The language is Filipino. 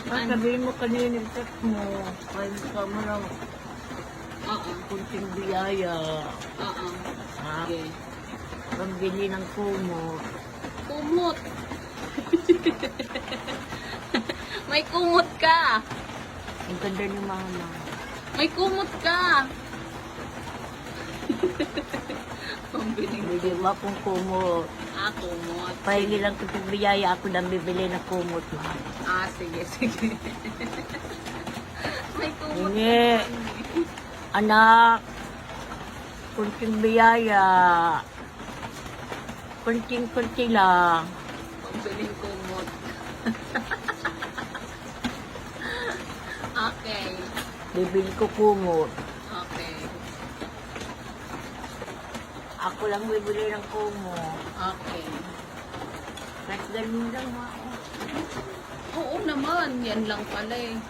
Sabihin mo kanina yung text mo. Kaya ka mo lang Oo. kunting biyaya. Oo. Ha? Sige. Pambili ng kumot. Kumot. May kumot ka. Ang ganda ni mama. May kumot ka. Pambiling Bili mo akong kumot. kumot. Pahingi lang kunting biyaya. Ako nang bibili ng kumot. Sige, sige. May kumot Hindi. ka naman eh. Anak. Kunting biyaya. Kunting-kunti lang. Pambiling kumot. Okay. Bibili ko kumot. Okay. Ako lang bibili ng kumot. Okay. Kahit ganun lang ako. Oo naman. Yan lang pala eh.